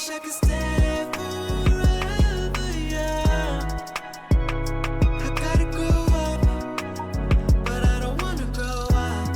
wish I could stay forever, yeah. I gotta grow up, but I don't wanna grow up.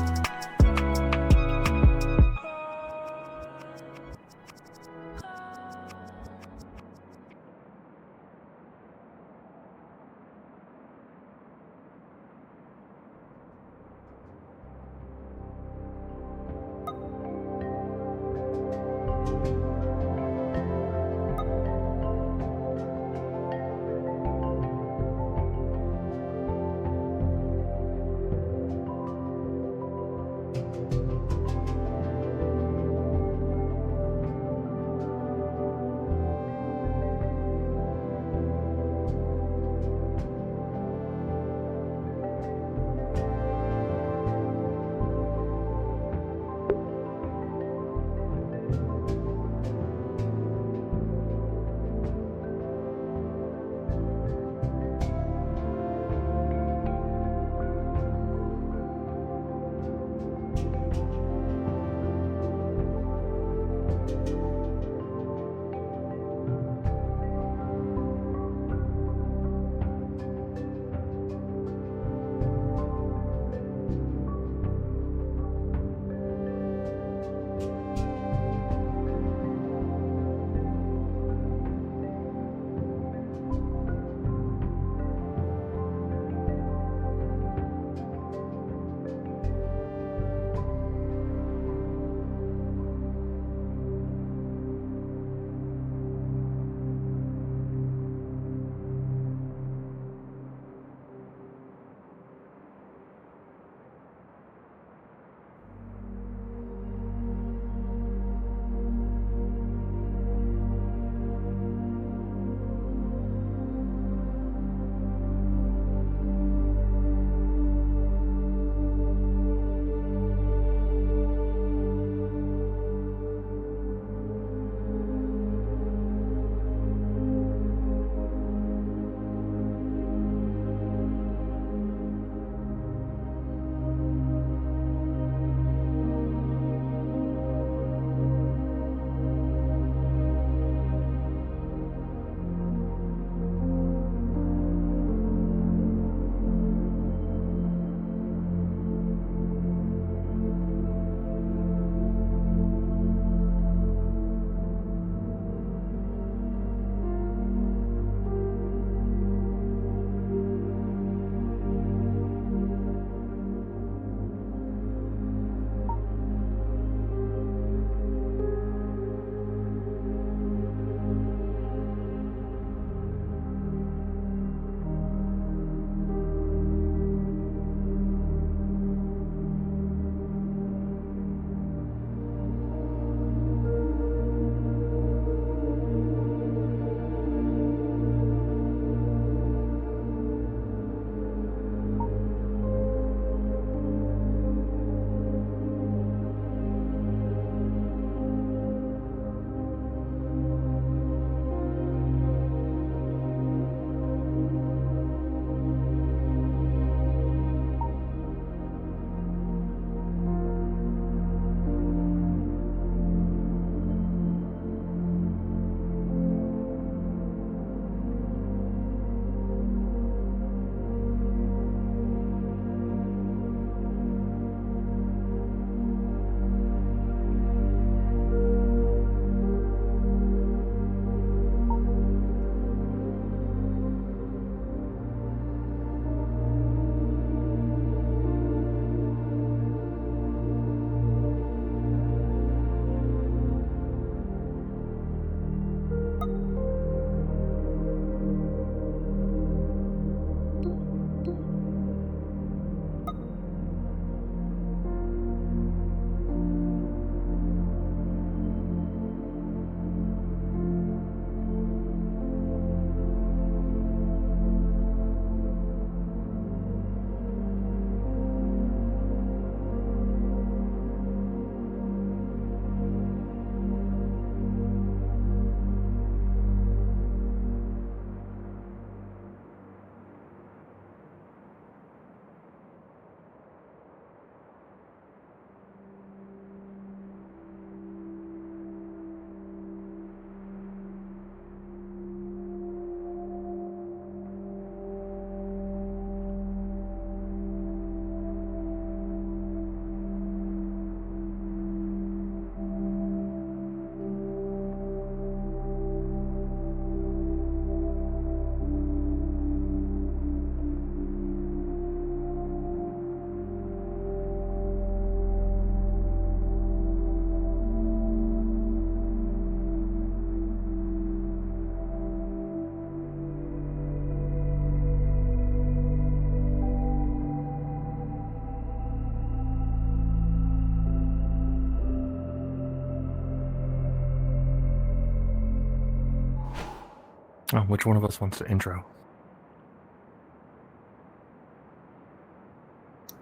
Oh, which one of us wants to intro?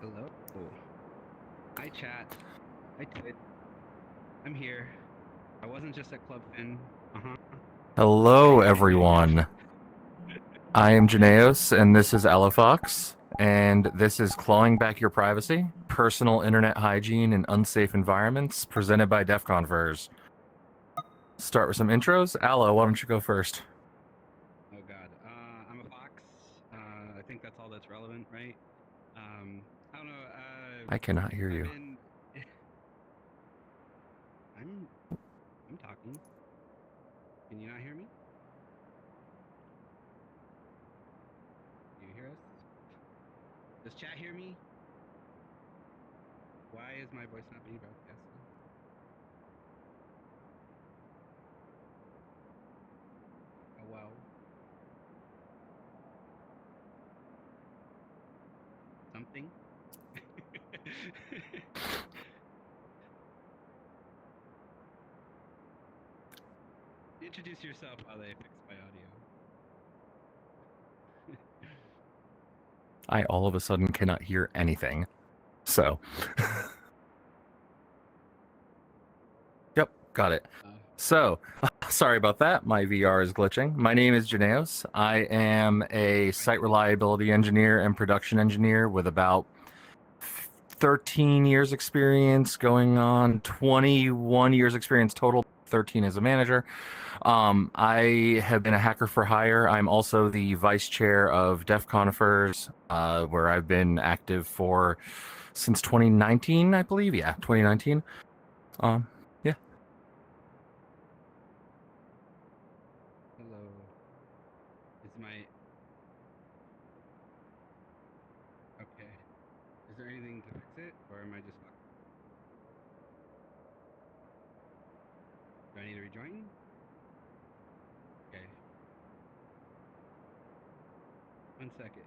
Hello. Hi, chat. Hi, Twit. I'm here. I wasn't just at Club Fin. Uh-huh. Hello, everyone. I am Janaeos, and this is Elefox, and this is Clawing Back Your Privacy, Personal Internet Hygiene in Unsafe Environments, presented by DEF CON Vers. Start with some intros. Aloe, why don't you go first? Oh, God. I'm a fox. I think that's all that's relevant, right? I don't know. I cannot hear I've you. been... I'm... I'm talking. Can you not hear me? Do you hear us? Does chat hear me? Why is my voice not being broadcasted? Oh, well. Something? Introduce yourself while they fix my audio. I all of a sudden cannot hear anything. So, yep, got it. So, sorry about that. My VR is glitching. My name is Janaeos. I am a site reliability engineer and production engineer with about 13 years experience, going on 21 years experience total, 13 as a manager. I have been a hacker for hire. I'm also the vice chair of DEF CON Vers, where I've been active for since 2019, I believe. Yeah, 2019. Yeah. Hello. Is my... Okay. Is there anything to fix it, or am I just fucked? Do I need to rejoin? Okay. 1 second.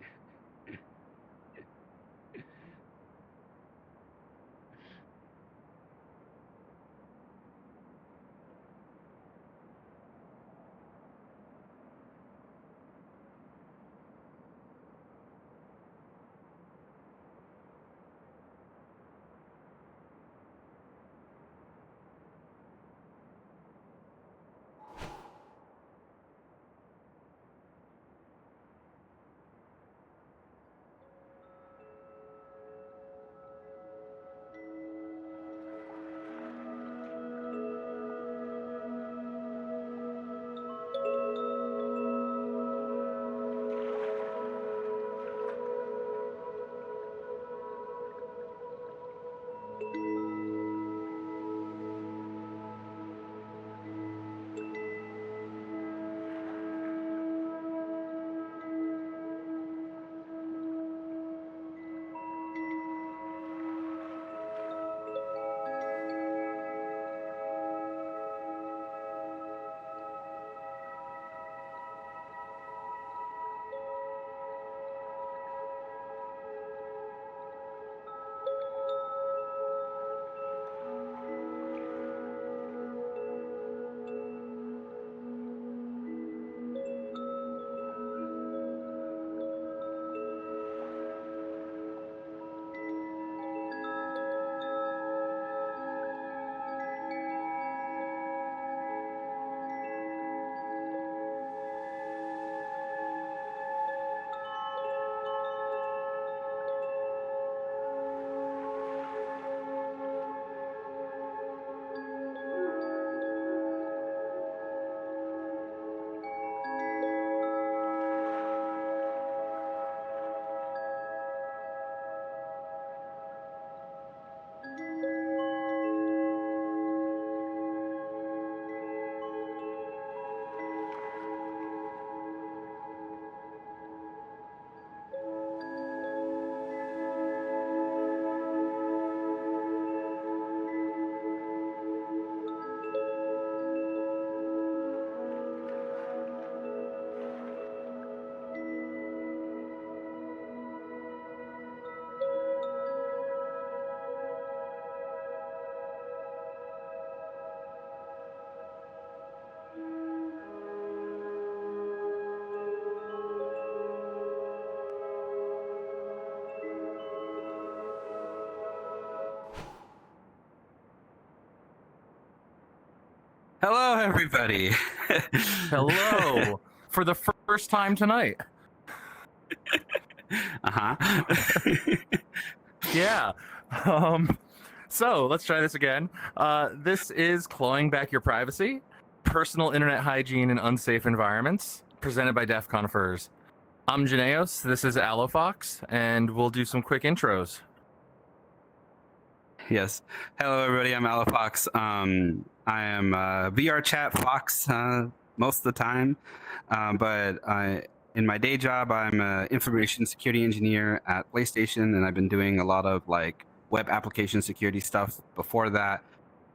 Hello, everybody. Hello. For the first time tonight. Uh-huh. Yeah. So let's try this again. This is Clawing Back Your Privacy, Personal Internet Hygiene in Unsafe Environments, presented by DEF CON FERS. I'm Janaeos, this is Allofox, and we'll do some quick intros. Yes. Hello, everybody. I'm Allofox. I am VR chat Fox most of the time, but in my day job, I'm an information security engineer at PlayStation, and I've been doing a lot of like web application security stuff before that.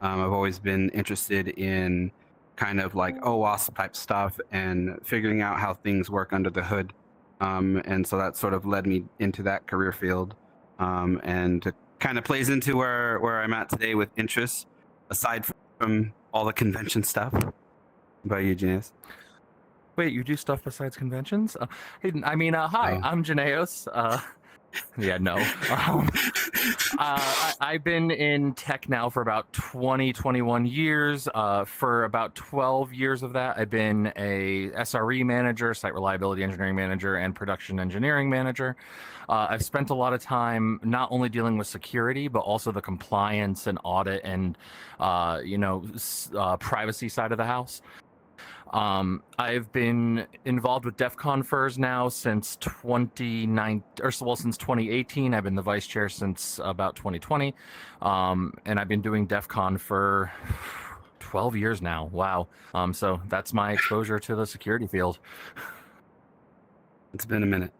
I've always been interested in kind of like OWASP type stuff and figuring out how things work under the hood. And so that sort of led me into that career field. And to kind of plays into where I'm at today with interests, aside from all the convention stuff. By you, Janice. Wait, you do stuff besides conventions? Hi, Oh. I'm Janaeos. Yeah, no. I've been in tech now for about 21 years. For about 12 years of that, I've been a SRE manager, site reliability engineering manager, and production engineering manager. I've spent a lot of time not only dealing with security, but also the compliance and audit and, privacy side of the house. I've been involved with DEF CON FERS now since 2018. I've been the vice chair since about 2020. And I've been doing DEF CON for 12 years now. Wow. So that's my exposure to the security field. It's been a minute.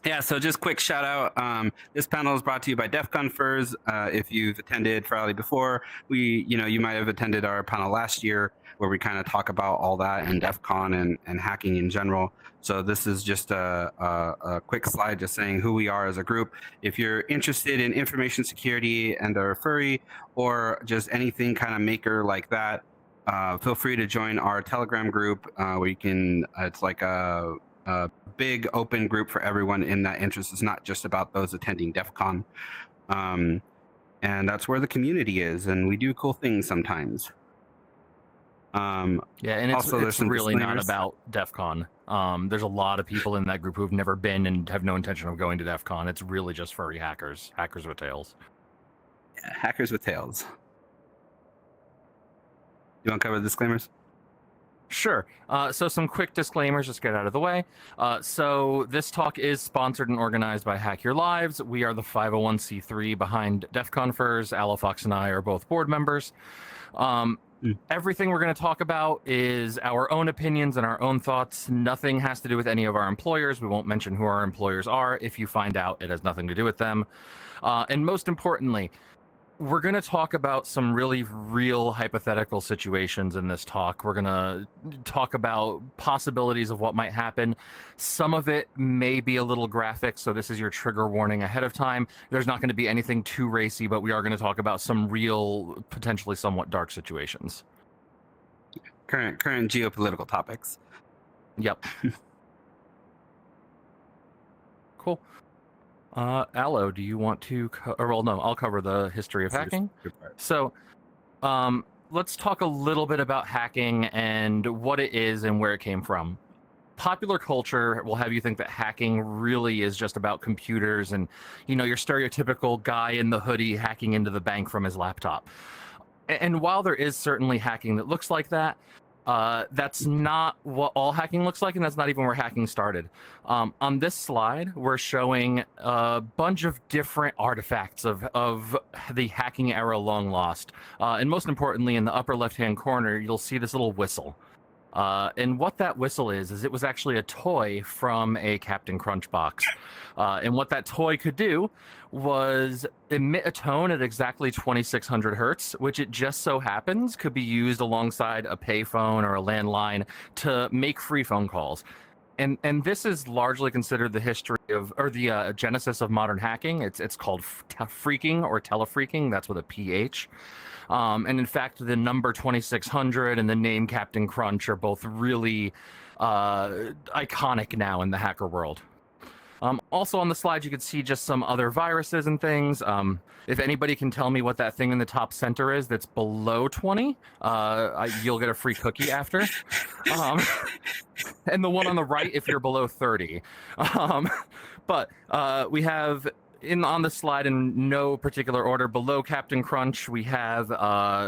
Yeah, so just quick shout out. This panel is brought to you by DEF CON FERS. If you've attended Furality before, you might have attended our panel last year where we kind of talk about all that and DEF CON and hacking in general. So this is just a quick slide just saying who we are as a group. If you're interested in information security and are furry or just anything kind of maker like that, feel free to join our Telegram group where you can, it's like a big open group for everyone in that interest. It's not just about those attending DEF CON. And that's where the community is, and we do cool things sometimes. Yeah, and it's really not disclaimers. about DEF CON. There's a lot of people in that group who've never been and have no intention of going to DEF CON. It's really just furry hackers with tails. Yeah, hackers with tails. You want to cover the disclaimers? Sure. So some quick disclaimers, just get out of the way. So this talk is sponsored and organized by Hack Your Lives. We are the 501c3 behind DEF CON FERS. Allofox and I are both board members. Everything we're going to talk about is our own opinions and our own thoughts. Nothing has to do with any of our employers. We won't mention who our employers are. If you find out, it has nothing to do with them. And most importantly, we're going to talk about some really real hypothetical situations in this talk. We're going to talk about possibilities of what might happen. Some of it may be a little graphic, so this is your trigger warning ahead of time. There's not going to be anything too racy, but we are going to talk about some real, potentially somewhat dark situations. Current geopolitical topics. Yep. Cool. Allo, do you want to I'll cover the history of hacking. So let's talk a little bit about hacking and what it is and where it came from. Popular culture will have you think that hacking really is just about computers and, your stereotypical guy in the hoodie hacking into the bank from his laptop. And while there is certainly hacking that looks like that, that's not what all hacking looks like, and that's not even where hacking started. On this slide, we're showing a bunch of different artifacts of the hacking era long lost. And most importantly, in the upper left-hand corner, you'll see this little whistle. And what that whistle is it was actually a toy from a Captain Crunch box. And what that toy could do was emit a tone at exactly 2600 hertz, which it just so happens could be used alongside a payphone or a landline to make free phone calls. And this is largely considered the history of, or the genesis of modern hacking. It's called phreaking or telefreaking. That's with a PH. And in fact, the number 2600 and the name Captain Crunch are both really iconic now in the hacker world. Also on the slide, you can see just some other viruses and things. If anybody can tell me what that thing in the top center is that's below 20, you'll get a free cookie after. And the one on the right if you're below 30. But we have on the slide in no particular order, below Captain Crunch, we have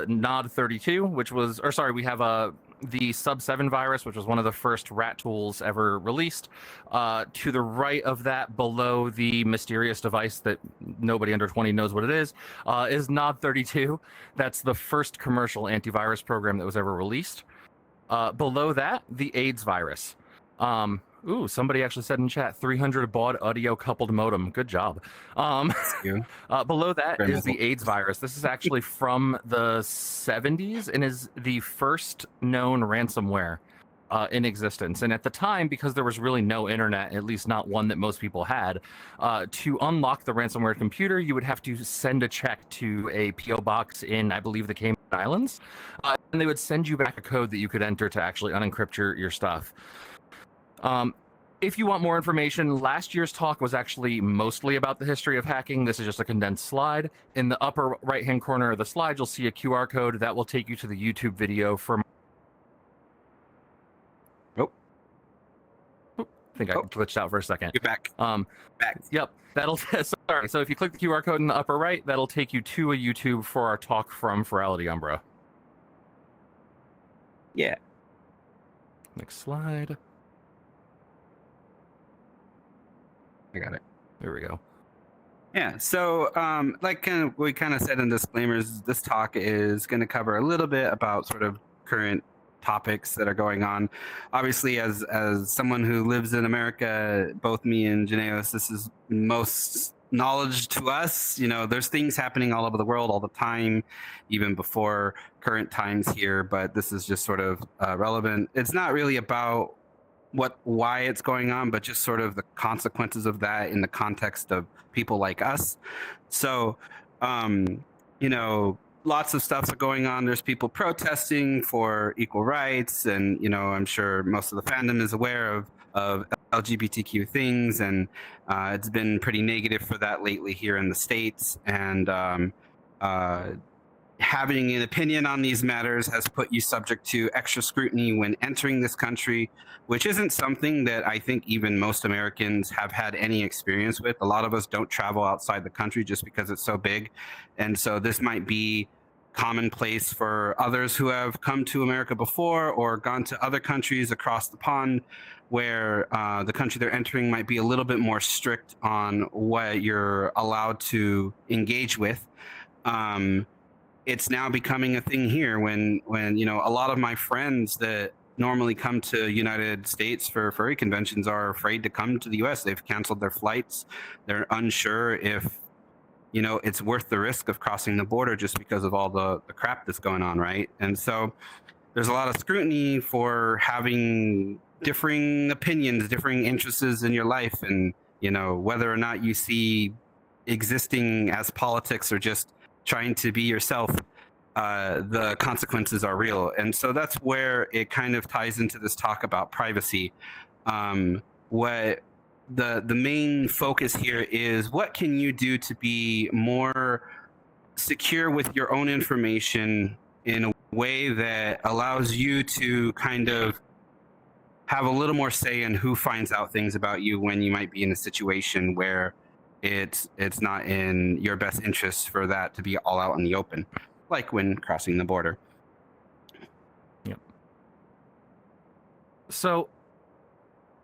Nod 32, we have the Sub 7 virus, which was one of the first rat tools ever released. To the right of that, below the mysterious device that nobody under 20 knows what it is Nod 32. That's the first commercial antivirus program that was ever released. Below that, the AIDS virus. Somebody actually said in chat, 300 baud audio coupled modem. Good job. Below that is the AIDS virus. This is actually from the 70s and is the first known ransomware in existence. And at the time, because there was really no internet, at least not one that most people had, to unlock the ransomware computer, you would have to send a check to a PO box in, I believe, the Cayman Islands. And they would send you back a code that you could enter to actually unencrypt your stuff. If you want more information, last year's talk was actually mostly about the history of hacking. This is just a condensed slide. In the upper right-hand corner of the slide, you'll see a QR code that will take you to the YouTube video for... I think I glitched out for a second. You're back. Back. Yep. Sorry. So if you click the QR code in the upper right, that'll take you to a YouTube for our talk from Furality Umbra. Yeah. Next slide. I got it. There we go. Yeah. So, we kind of said in disclaimers, this talk is going to cover a little bit about sort of current topics that are going on. Obviously, as someone who lives in America, both me and Janaeus, this is most knowledge to us. There's things happening all over the world all the time, even before current times here. But this is just sort of relevant. It's not really about why it's going on, but just sort of the consequences of that in the context of people like us. So, lots of stuff are going on. There's people protesting for equal rights, and I'm sure most of the fandom is aware of LGBTQ things, and it's been pretty negative for that lately here in the States. And having an opinion on these matters has put you subject to extra scrutiny when entering this country, which isn't something that I think even most Americans have had any experience with. A lot of us don't travel outside the country just because it's so big. And so this might be commonplace for others who have come to America before or gone to other countries across the pond, where the country they're entering might be a little bit more strict on what you're allowed to engage with. It's now becoming a thing here when a lot of my friends that normally come to United States for furry conventions are afraid to come to the US. They've canceled their flights. They're unsure if it's worth the risk of crossing the border just because of all the crap that's going on, right? And so there's a lot of scrutiny for having differing opinions, differing interests in your life, and whether or not you see existing as politics or just trying to be yourself, the consequences are real. And so that's where it kind of ties into this talk about privacy. What the main focus here is, what can you do to be more secure with your own information in a way that allows you to kind of have a little more say in who finds out things about you when you might be in a situation where it's not in your best interest for that to be all out in the open, like when crossing the border. Yep. So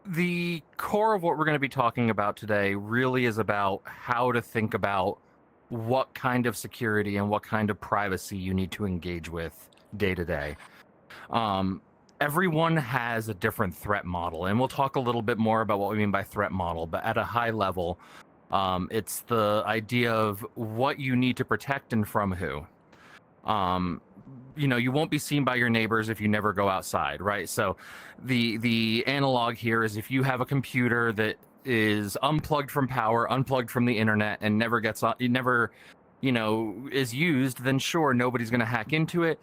the core of what we're going to be talking about today really is about how to think about what kind of security and what kind of privacy you need to engage with day to day. Everyone has a different threat model, and we'll talk a little bit more about what we mean by threat model, but at a high level, it's the idea of what you need to protect and from who. You won't be seen by your neighbors if you never go outside, right? So the analog here is, if you have a computer that is unplugged from power, unplugged from the internet, and never gets on, is used, then sure, nobody's going to hack into it.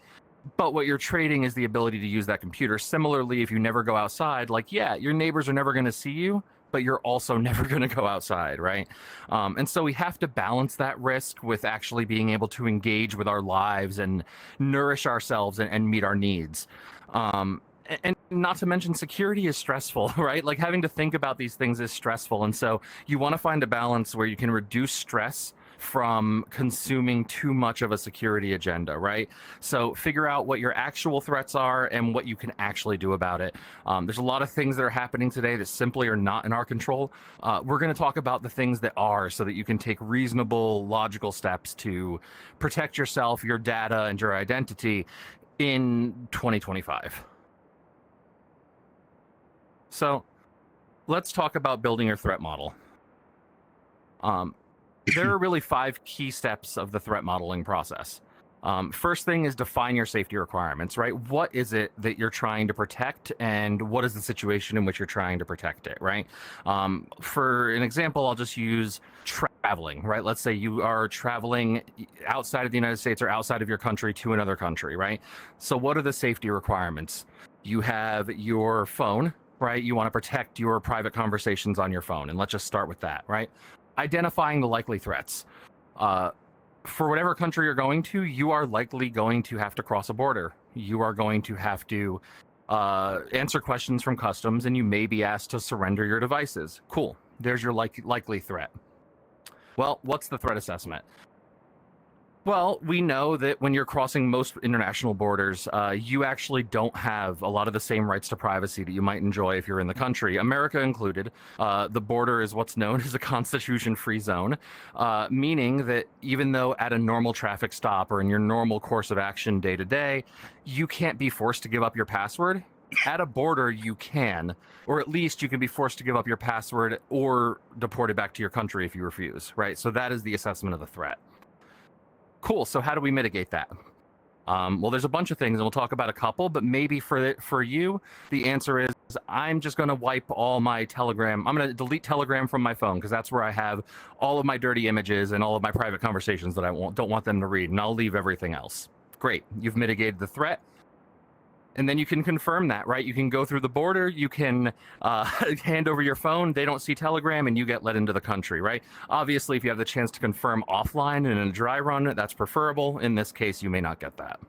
But what you're trading is the ability to use that computer. Similarly, if you never go outside, your neighbors are never going to see you, but you're also never going to go outside, right? And so we have to balance that risk with actually being able to engage with our lives and nourish ourselves and meet our needs. And not to mention, security is stressful, right? Like having to think about these things is stressful. And so you want to find a balance where you can reduce stress from consuming too much of a security agenda, right? So figure out what your actual threats are and what you can actually do about it. There's a lot of things that are happening today that simply are not in our control. We're going to talk about the things that are, so that you can take reasonable, logical steps to protect yourself, your data, and your identity in 2025. So let's talk about building your threat model. There are really 5 key steps of the threat modeling process. First thing is define your safety requirements, right? What is it that you're trying to protect, and what is the situation in which you're trying to protect it, right? For an example, I'll just use traveling, right? Let's say you are traveling outside of the United States or outside of your country to another country, right? So what are the safety requirements? You have your phone, right? You want to protect your private conversations on your phone, and let's just start with that, right? Identifying the likely threats. For whatever country you're going to, you are likely going to have to cross a border. You are going to have to answer questions from customs, and you may be asked to surrender your devices. Cool. There's your likely threat. Well, what's the threat assessment? Well, we know that when you're crossing most international borders, you actually don't have a lot of the same rights to privacy that you might enjoy if you're in the country, America included. The border is what's known as a constitution-free zone, meaning that even though at a normal traffic stop or in your normal course of action day to day, you can't be forced to give up your password. At a border, you can, or at least you can be forced to give up your password or deported back to your country if you refuse, right? So that is the assessment of the threat. Cool. So how do we mitigate that? Well, there's a bunch of things, and we'll talk about a couple, but maybe for you, the answer is I'm just going to wipe all my Telegram. I'm going to delete Telegram from my phone because that's where I have all of my dirty images and all of my private conversations that I don't want them to read, and I'll leave everything else. Great. You've mitigated the threat. And then you can confirm that, right? You can go through the border, you can hand over your phone, they don't see Telegram, and you get let into the country, right? Obviously, if you have the chance to confirm offline and in a dry run, that's preferable. In this case, you may not get that.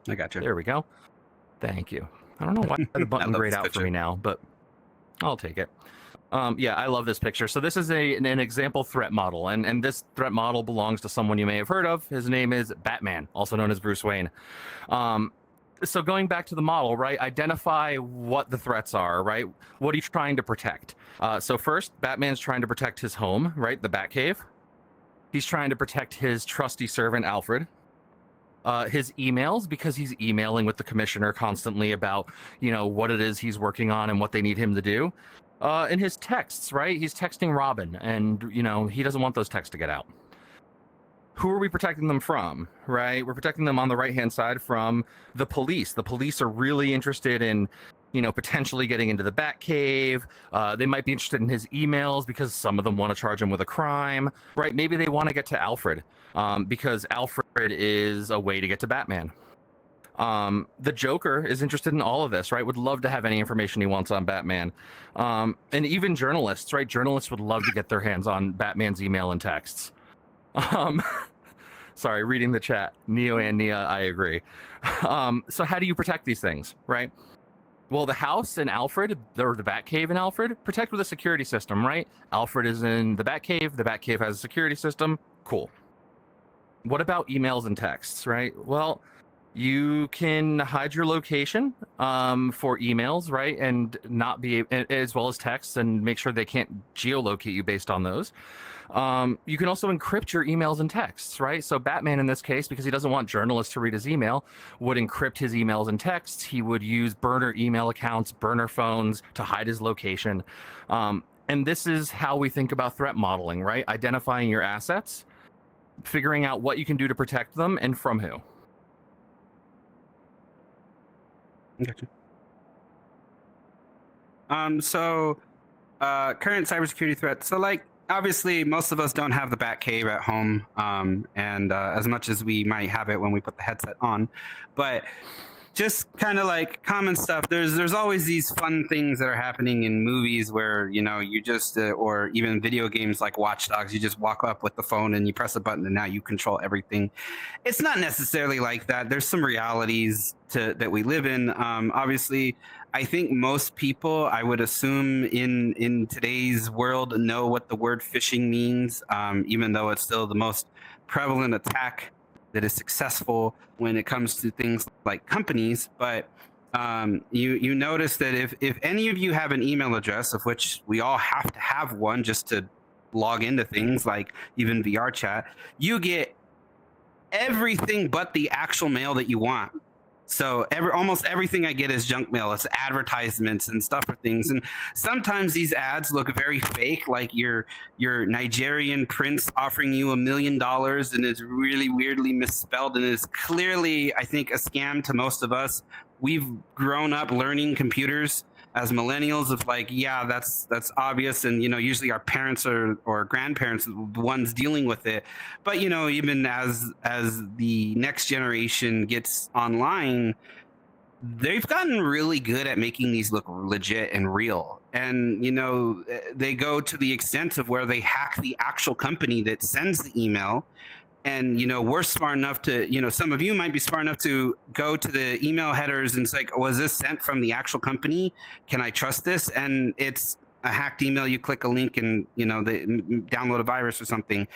I got you. There we go. Thank you. I don't know why the button grayed out for me now, but I'll take it. Yeah, I love this picture. So this is an example threat model, and this threat model belongs to someone you may have heard of. His name is Batman, also known as Bruce Wayne. So going back to the model, right, identify what the threats are, right? What are you trying to protect? So first, Batman's trying to protect his home, right, the Batcave. He's trying to protect his trusty servant, Alfred. His emails, because he's emailing with the commissioner constantly about, what it is he's working on and what they need him to do. And his texts, right? He's texting Robin, and, he doesn't want those texts to get out. Who are we protecting them from, right? We're protecting them on the right-hand side from the police. The police are really interested in, potentially getting into the Batcave. They might be interested in his emails because some of them want to charge him with a crime, right? Maybe they want to get to Alfred because Alfred is a way to get to Batman. The Joker is interested in all of this, right? Would love to have any information he wants on Batman. And even journalists, right? Journalists would love to get their hands on Batman's email and texts. Sorry, reading the chat. Neo and Nia, I agree. So how do you protect these things, right? Well, the house and Alfred, or the Batcave and Alfred, protect with a security system, right? Alfred is in the Batcave has a security system. Cool. What about emails and texts, right? Well, you can hide your location for emails, right? And not be, as well as texts, and make sure they can't geolocate you based on those. You can also encrypt your emails and texts, right? So Batman, in this case, because he doesn't want journalists to read his email, would encrypt his emails and texts. He would use burner email accounts, burner phones to hide his location. And this is how we think about threat modeling, right? Identifying your assets, figuring out what you can do to protect them, and from who. Gotcha. Current cybersecurity threats. So, obviously, most of us don't have the Batcave at home, and as much as we might have it when we put the headset on, but just kind of like common stuff. There's always these fun things that are happening in movies where you just or even video games like Watch Dogs. You just walk up with the phone and you press a button and now you control everything. It's not necessarily like that. There's some realities that we live in. Obviously, I think most people, I would assume, in today's world, know what the word phishing means, even though it's still the most prevalent attack that is successful when it comes to things like companies. But you notice that if any of you have an email address, of which we all have to have one just to log into things like even VR chat, you get everything but the actual mail that you want. So almost everything I get is junk mail. It's advertisements and stuff for things. And sometimes these ads look very fake, like your Nigerian prince offering you $1 million and it's really weirdly misspelled and is clearly, I think, a scam to most of us. We've grown up learning computers as millennials of like, yeah, that's obvious. And, usually our parents or grandparents are the ones dealing with it. But, even as the next generation gets online, they've gotten really good at making these look legit and real. And, they go to the extent of where they hack the actual company that sends the email. And, we're smart enough to, some of you might be smart enough to go to the email headers and it's like, was this sent from the actual company? Can I trust this? And it's a hacked email. You click a link and, they download a virus or something.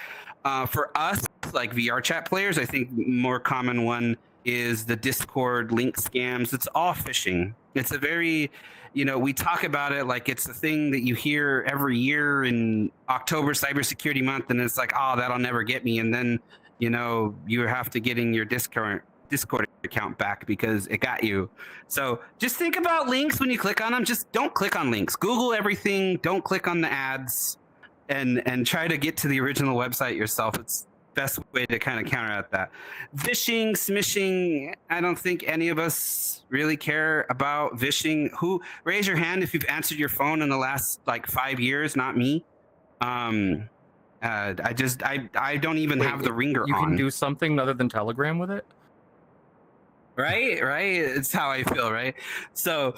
For us, like VR chat players, I think more common one is the Discord link scams. It's all phishing. It's a very, we talk about it like it's a thing that you hear every year in October Cybersecurity Month, and it's like, oh, that'll never get me. And then, you have to get in your Discord account back because it got you. So just think about links when you click on them. Just don't click on links. Google everything. Don't click on the ads, and try to get to the original website yourself. It's best way to kind of counteract that. Vishing, smishing, I don't think any of us really care about vishing. Who, raise your hand if you've answered your phone in the last like 5 years, not me. I don't even have the ringer on. You can do something other than Telegram with it? Right? It's how I feel, right? So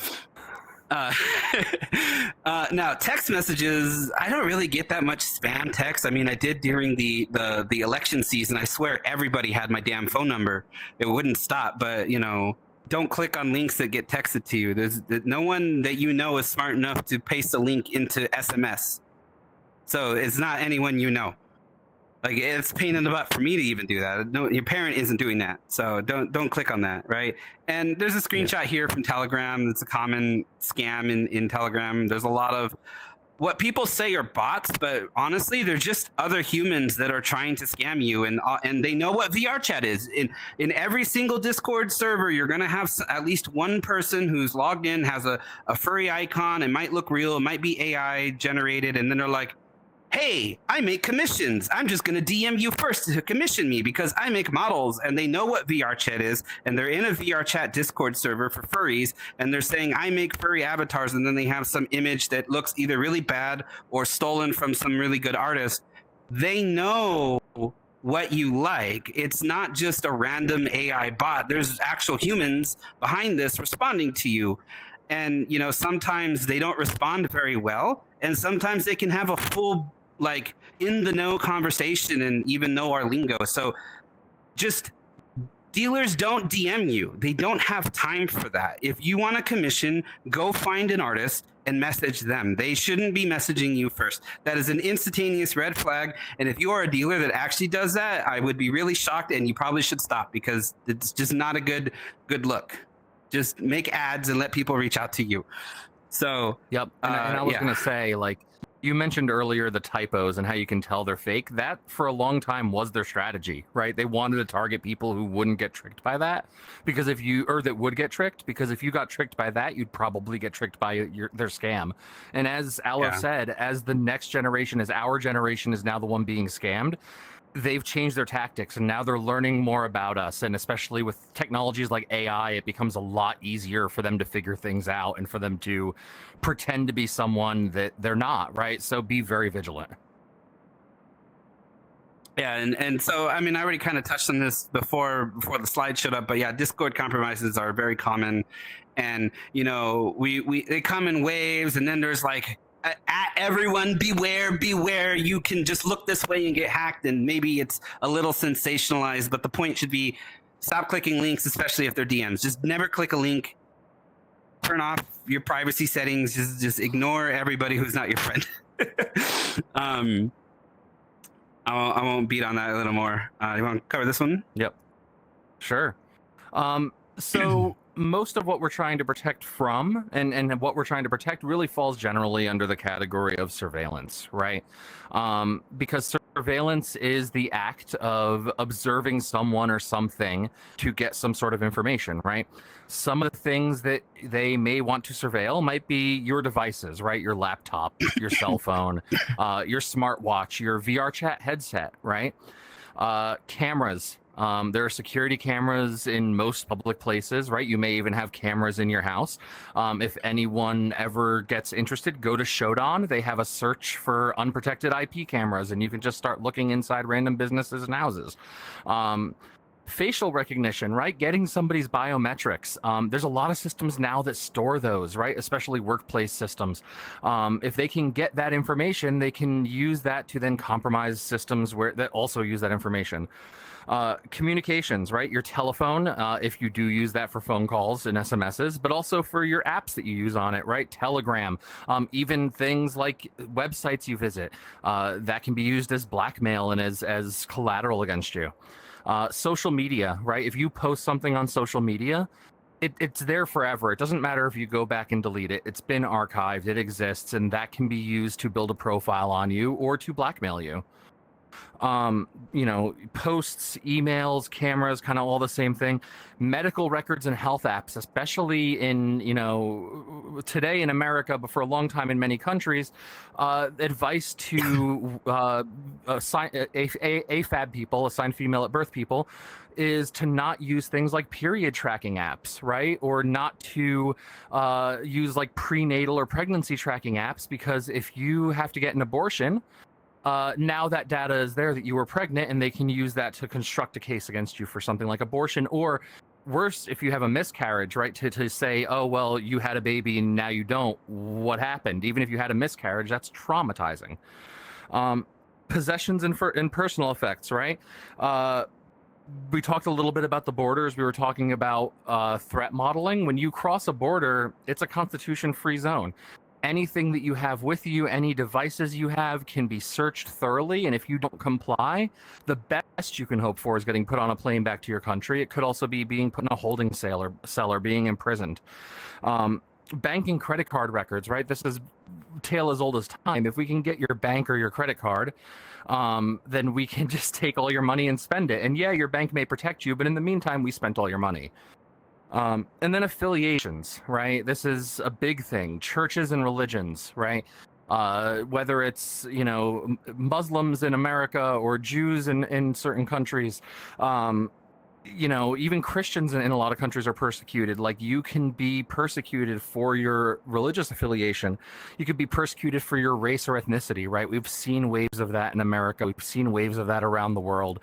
now text messages, I don't really get that much spam text. I mean, I did during the election season. I swear everybody had my damn phone number. It wouldn't stop, but don't click on links that get texted to you. There's no one that is smart enough to paste a link into SMS. So it's not anyone Like, it's a pain in the butt for me to even do that. No, your parent isn't doing that, so don't click on that, right? And there's a screenshot here from Telegram. It's a common scam in Telegram. There's a lot of what people say are bots, but honestly, they're just other humans that are trying to scam you, and they know what VR chat is. In every single Discord server, you're gonna have at least one person who's logged in, has a furry icon. It might look real, it might be AI generated, and then they're like, hey, I make commissions. I'm just going to DM you first to commission me because I make models. And they know what VR chat is. And they're in a VR chat Discord server for furries. And they're saying, I make furry avatars. And then they have some image that looks either really bad or stolen from some really good artist. They know what you like. It's not just a random AI bot. There's actual humans behind this responding to you. And, sometimes they don't respond very well. And sometimes they can have a full like in the know conversation and even know our lingo. So just dealers don't DM you. They don't have time for that. If you want a commission, go find an artist and message them. They shouldn't be messaging you first. That is an instantaneous red flag. And if you are a dealer that actually does that, I would be really shocked, and you probably should stop because it's just not a good look. Just make ads and let people reach out to you. So yep. And I was going to say, like, you mentioned earlier the typos and how you can tell they're fake. That for a long time was their strategy, right? They wanted to target people who wouldn't get tricked by that, because that would get tricked, because if you got tricked by that, you'd probably get tricked by their scam. And as Aleph said, as the next generation, as our generation is now the one being scammed, they've changed their tactics, and now they're learning more about us. And especially with technologies like AI, it becomes a lot easier for them to figure things out and for them to pretend to be someone that they're not, right? So be very vigilant. Yeah, and so I mean, I already kind of touched on this before the slide showed up, but yeah, Discord compromises are very common, and you know, we they come in waves, and then there's like, at everyone, beware, you can just look this way and get hacked, and maybe it's a little sensationalized, but the point should be stop clicking links, especially if they're DMs. Just never click a link. Turn off your privacy settings. Just ignore everybody who's not your friend. I won't beat on that a little more. You want to cover this one? Yep. Sure. So most of what we're trying to protect from and what we're trying to protect really falls generally under the category of surveillance, right? Because surveillance is the act of observing someone or something to get some sort of information, right? Some of the things that they may want to surveil might be your devices, right? Your laptop, your cell phone, your smartwatch, your VR chat headset, right? Cameras. There are security cameras in most public places, right? You may even have cameras in your house. If anyone ever gets interested, go to Shodan. They have a search for unprotected IP cameras, and you can just start looking inside random businesses and houses. Facial recognition, right? Getting somebody's biometrics. There's a lot of systems now that store those, right? Especially workplace systems. If they can get that information, they can use that to then compromise systems that also use that information. Communications, right? Your telephone, if you do use that for phone calls and SMSs, but also for your apps that you use on it, right? Telegram, even things like websites you visit, that can be used as blackmail and as collateral against you. Social media, right? If you post something on social media, it's there forever. It doesn't matter if you go back and delete it. It's been archived. It exists, and that can be used to build a profile on you or to blackmail you. Posts, emails, cameras, kind of all the same thing. Medical records and health apps, especially in, today in America, but for a long time in many countries, advice to AFAB people, assigned female at birth people, is to not use things like period tracking apps, right? Or not to use like prenatal or pregnancy tracking apps, because if you have to get an abortion, now that data is there that you were pregnant, and they can use that to construct a case against you for something like abortion, or worse, if you have a miscarriage, right? To say, oh, well, you had a baby and now you don't. What happened? Even if you had a miscarriage, that's traumatizing. Possessions and personal effects, right? We talked a little bit about the borders. We were talking about threat modeling. When you cross a border, it's a constitution-free zone. Anything that you have with you, any devices you have, can be searched thoroughly, and if you don't comply, the best you can hope for is getting put on a plane back to your country. It could also be being put in a holding cell or being imprisoned. Banking credit card records, right? This is tale as old as time. If we can get your bank or your credit card, then we can just take all your money and spend it. And yeah, your bank may protect you, but in the meantime, we spent all your money. And then affiliations, right? This is a big thing. Churches and religions, right? Whether it's, Muslims in America or Jews in certain countries, even Christians in a lot of countries are persecuted. Like, you can be persecuted for your religious affiliation. You could be persecuted for your race or ethnicity, right? We've seen waves of that in America. We've seen waves of that around the world.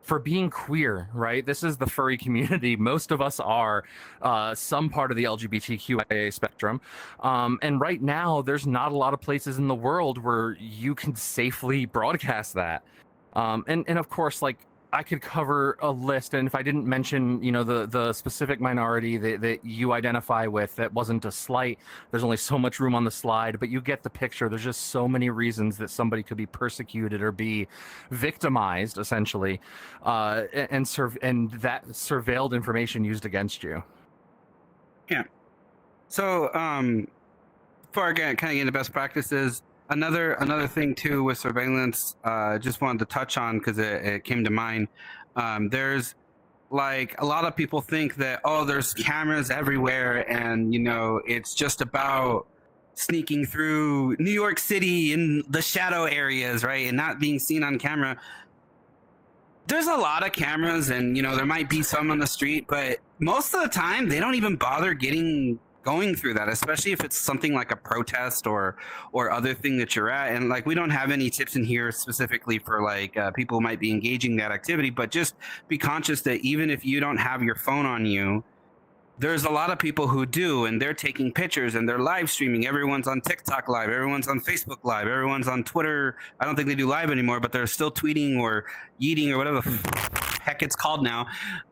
For being queer, right? This is the furry community. Most of us are some part of the LGBTQIA spectrum. And right now, there's not a lot of places in the world where you can safely broadcast that. And of course, like, I could cover a list, and if I didn't mention, the specific minority that you identify with, that wasn't a slight. There's only so much room on the slide, but you get the picture. There's just so many reasons that somebody could be persecuted or be victimized, essentially, and that surveilled information used against you. Yeah. So, before I kind of get into best practices, Another thing too with surveillance, just wanted to touch on because it came to mind. There's like a lot of people think that, oh, there's cameras everywhere, and it's just about sneaking through New York City in the shadow areas, right, and not being seen on camera. There's a lot of cameras, and there might be some on the street, but most of the time they don't even bother getting going through that, especially if it's something like a protest or other thing that you're at. And like, we don't have any tips in here specifically for like people who might be engaging that activity, but just be conscious that even if you don't have your phone on you, there's a lot of people who do, and they're taking pictures and they're live streaming. Everyone's on TikTok live, everyone's on Facebook live, everyone's on Twitter. I don't think they do live anymore, but they're still tweeting or yeeting or whatever the heck it's called now.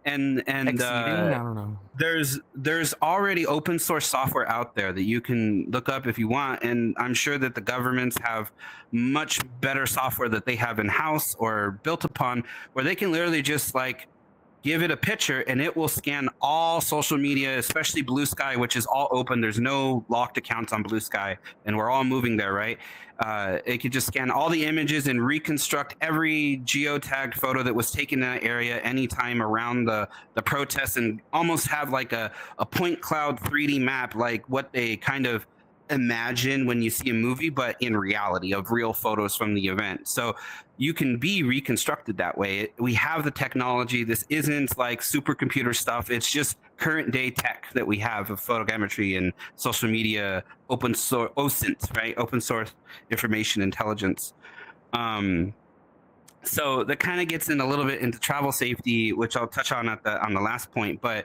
And I don't know. there's already open source software out there that you can look up if you want, and I'm sure that the governments have much better software that they have in house or built upon, where they can literally just like give it a picture and it will scan all social media, especially Blue Sky, which is all open. There's no locked accounts on Blue Sky, and we're all moving there, right? It could just scan all the images and reconstruct every geotagged photo that was taken in that area anytime around the protests, and almost have like a point cloud 3D map, like what they kind of imagine when you see a movie, but in reality, of real photos from the event. So you can be reconstructed that way. We have the technology. This isn't like supercomputer stuff. It's just current day tech that we have of photogrammetry and social media, open source OSINT, right? Open source information intelligence. So that kind of gets in a little bit into travel safety, which I'll touch on on the last point. But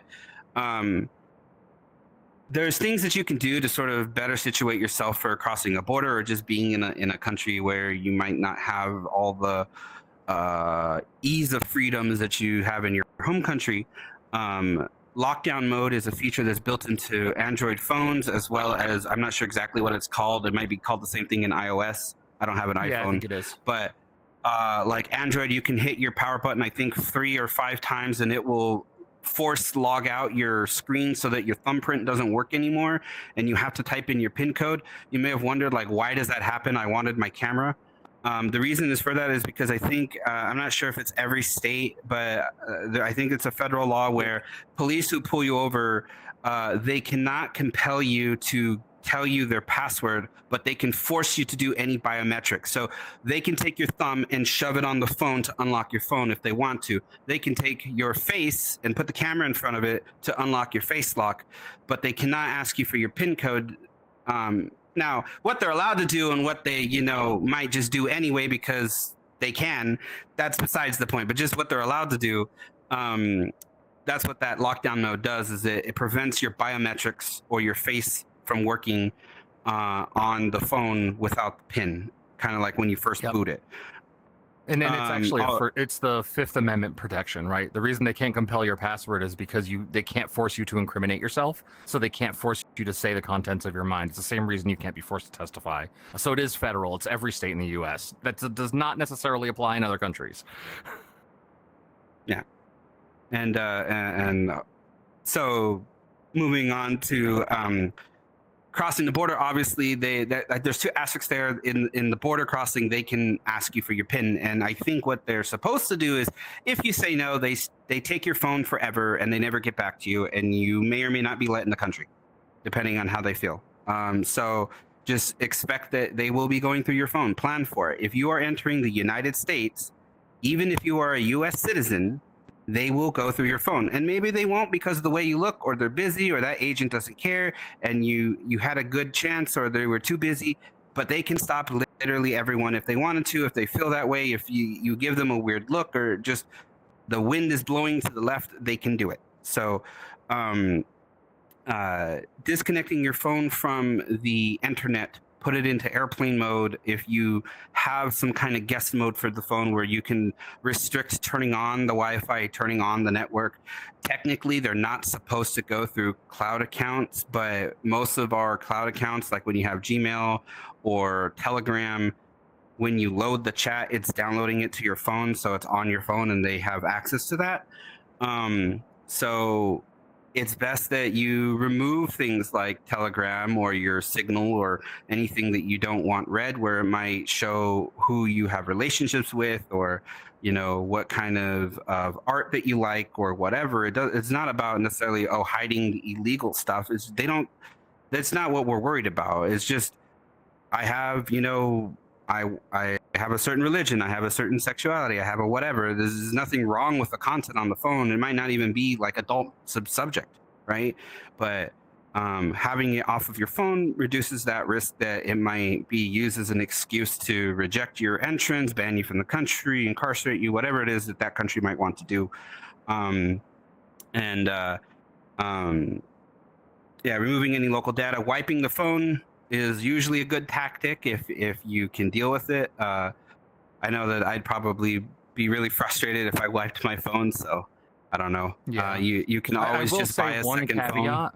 there's things that you can do to sort of better situate yourself for crossing a border, or just being in a country where you might not have all the ease of freedoms that you have in your home country. Lockdown mode is a feature that's built into Android phones, as well as, I'm not sure exactly what it's called. It might be called the same thing in iOS. I don't have an iPhone. Yeah, I think it is. But like Android, you can hit your power button, I think 3 or 5 times, and it will force log out your screen so that your thumbprint doesn't work anymore, and you have to type in your PIN code. You may have wondered, like, why does that happen? I wanted my camera. The reason is for that is because I think, I'm not sure if it's every state, but I think it's a federal law where police who pull you over, they cannot compel you to tell you their password, but they can force you to do any biometrics. So they can take your thumb and shove it on the phone to unlock your phone if they want to. They can take your face and put the camera in front of it to unlock your face lock, but they cannot ask you for your PIN code. Now, what they're allowed to do and what they, might just do anyway because they can, that's besides the point. But just what they're allowed to do, that's what that lockdown mode does, is it prevents your biometrics or your face from working on the phone without the PIN, kind of like when you first boot it. And then it's actually it's the Fifth Amendment protection, right? The reason they can't compel your password is because they can't force you to incriminate yourself, so they can't force you to say the contents of your mind. It's the same reason you can't be forced to testify. So it is federal. It's every state in the U.S. That does not necessarily apply in other countries. Yeah, and so moving on to crossing the border, obviously, there's 2 aspects there. In the border crossing, they can ask you for your PIN, and I think what they're supposed to do is, if you say no, they take your phone forever and they never get back to you, and you may or may not be let in the country, depending on how they feel. So just expect that they will be going through your phone. Plan for it. If you are entering the United States, even if you are a U.S. citizen, they will go through your phone, and maybe they won't because of the way you look, or they're busy, or that agent doesn't care, and you had a good chance, or they were too busy. But they can stop literally everyone if they wanted to, if they feel that way. If you give them a weird look, or just the wind is blowing to the left, they can do it. So disconnecting your phone from the internet, put it into airplane mode. If you have some kind of guest mode for the phone where you can restrict turning on the Wi-Fi, turning on the network. Technically, they're not supposed to go through cloud accounts, but most of our cloud accounts, like when you have Gmail or Telegram, when you load the chat, it's downloading it to your phone, so it's on your phone and they have access to that. So it's best that you remove things like Telegram or your Signal or anything that you don't want read, where it might show who you have relationships with, or what kind of art that you like, or whatever. It's not about necessarily hiding the illegal stuff. That's not what we're worried about. It's just, I have I have a certain religion, I have a certain sexuality, I have a whatever. There's nothing wrong with the content on the phone. It might not even be like adult subject, right? But Having it off of your phone reduces that risk that it might be used as an excuse to reject your entrance, ban you from the country, incarcerate you, whatever it is that that country might want to do. Um, and yeah, removing any local data, wiping the phone is usually a good tactic if you can deal with it. I know that I'd probably be really frustrated if I wiped my phone, so I don't know. Yeah. You can I always will just say buy a one second phone. caveat.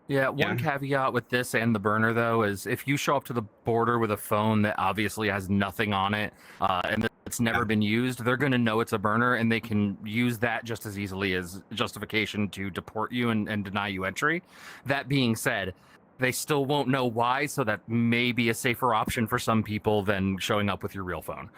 Yeah, one caveat with this and the burner though is if you show up to the border with a phone that obviously has nothing on it and it's never been used, they're going to know it's a burner and they can use that just as easily as justification to deport you and deny you entry. That being said, they still won't know why, so that may be a safer option for some people than showing up with your real phone.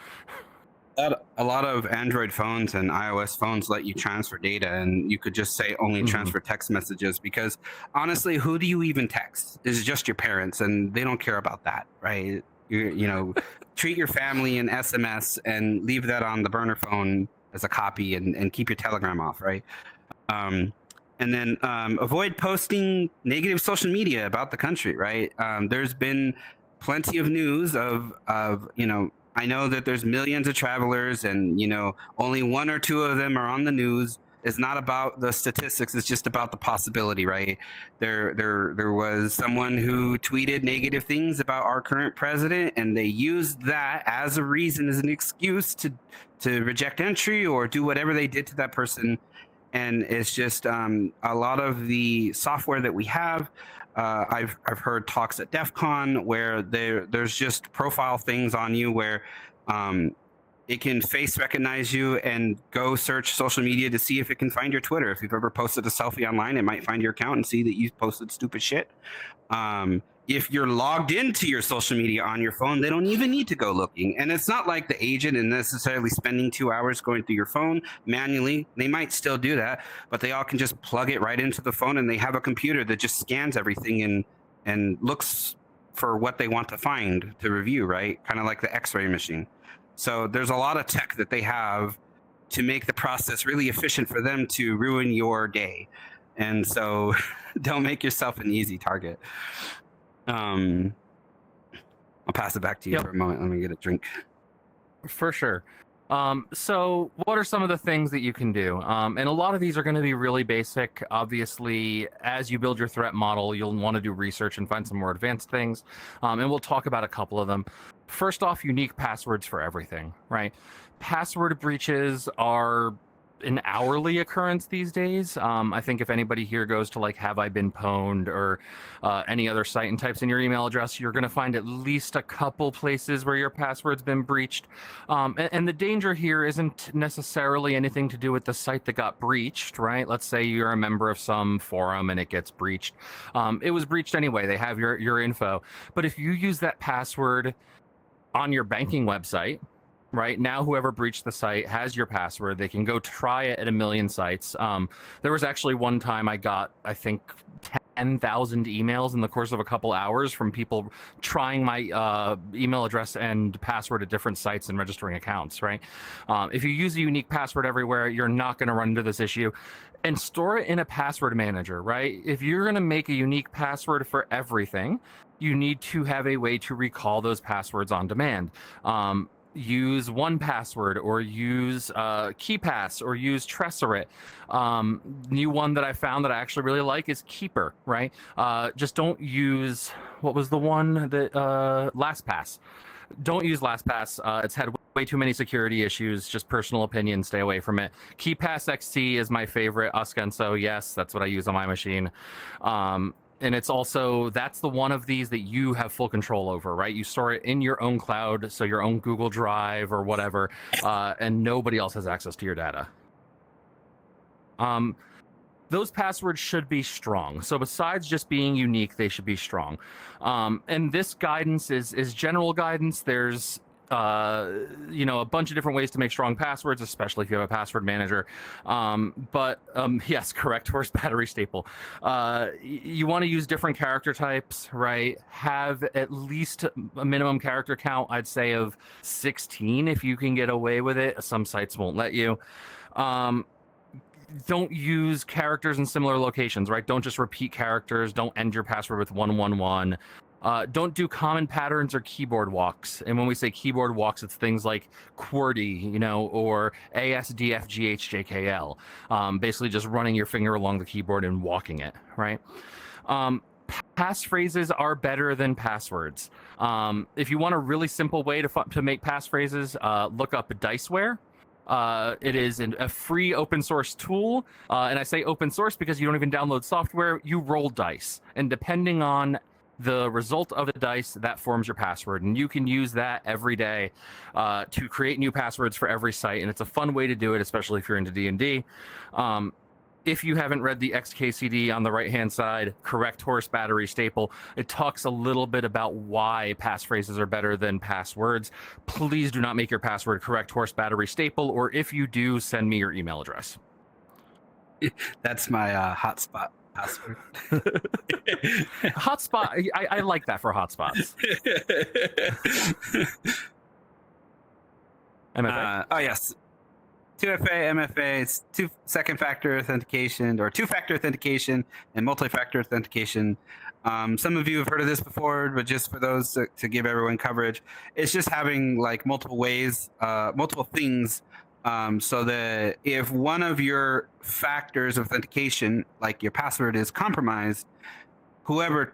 A lot of Android phones and iOS phones let you transfer data, and you could just say only transfer text messages because honestly, who do you even text? It's just your parents, and they don't care about that, right? You know, treat your family in SMS and leave that on the burner phone as a copy, and keep your Telegram off, right? And then avoid posting negative social media about the country, right? There's been plenty of news of I know that there's millions of travelers, and only one or two of them are on the news. It's not about the statistics; it's just about the possibility, right? There was someone who tweeted negative things about our current president, and they used that as a reason, as an excuse to reject entry or do whatever they did to that person. And it's just a lot of the software that we have. I've heard talks at DEF CON where there's just profile things on you where it can face recognize you and go search social media to see if it can find your Twitter. If you've ever posted a selfie online, it might find your account and see that you posted stupid shit. If you're logged into your social media on your phone, they don't even need to go looking. And it's not like the agent is necessarily spending 2 hours going through your phone manually. They might still do that, but they all can just plug it right into the phone, and they have a computer that just scans everything and looks for what they want to find to review, right? Kind of like the X-ray machine. So there's a lot of tech that they have to make the process really efficient for them to ruin your day. And so don't make yourself an easy target. I'll pass it back to you for a moment. Let me get a drink. For sure. So what are some of the things that you can do? And a lot of these are going to be really basic. Obviously, as you build your threat model, you'll want to do research and find some more advanced things. And we'll talk about a couple of them. First off, unique passwords for everything, right? Password breaches are an hourly occurrence these days. I think if anybody here goes to like Have I Been Pwned or any other site and types in your email address, you're going to find at least a couple places where your password's been breached. And the danger here isn't necessarily anything to do with the site that got breached, right? Let's say you're a member of some forum and it gets breached. It was breached anyway. They have your info. But if you use that password on your banking website, right now, whoever breached the site has your password. They can go try it at a million sites. There was actually one time I got, I think, 10,000 emails in the course of a couple hours from people trying my email address and password at different sites and registering accounts, right? If you use a unique password everywhere, you're not going to run into this issue. And store it in a password manager, right? If you're going to make a unique password for everything, you need to have a way to recall those passwords on demand. Use 1Password or use KeePass or use Trecerit. New one that I found that I actually really like is Keeper, right? Just don't use, what was the one that, LastPass. Don't use LastPass. It's had way too many security issues. Just personal opinion, stay away from it. KeePass XT is my favorite. Uskenso, yes, that's what I use on my machine. And it's also, that's the one of these that you have full control over, right? You store it in your own cloud, so your own Google Drive or whatever, and nobody else has access to your data. Those passwords should be strong. So besides just being unique, they should be strong. And this guidance is general guidance. There's a bunch of different ways to make strong passwords, especially if you have a password manager. Yes, correct. Horse battery staple. You want to use different character types, right? Have at least a minimum character count, I'd say, of 16 if you can get away with it. Some sites won't let you. don't use characters in similar locations, right? Don't just repeat characters. Don't end your password with 111. Don't do common patterns or keyboard walks. And when we say keyboard walks, it's things like QWERTY, or ASDFGHJKL. Basically just running your finger along the keyboard and walking it, right? Passphrases are better than passwords. If you want a really simple way to make passphrases, look up Diceware. It is a free open source tool. And I say open source because you don't even download software. You roll dice. And depending on the result of the dice, that forms your password. And you can use that every day to create new passwords for every site. And it's a fun way to do it, especially if you're into D&D. If you haven't read the XKCD on the right-hand side, correct horse battery staple, it talks a little bit about why passphrases are better than passwords. Please do not make your password correct horse battery staple, or if you do, send me your email address. That's my hotspot password. Hotspot, I like that for hotspots. MFA? Oh, yes. 2FA, MFA, it's second factor authentication or two-factor authentication and multi-factor authentication. Some of you have heard of this before, but just for those to give everyone coverage, it's just having like multiple ways, multiple things, so that if one of your factors of authentication, like your password, is compromised, whoever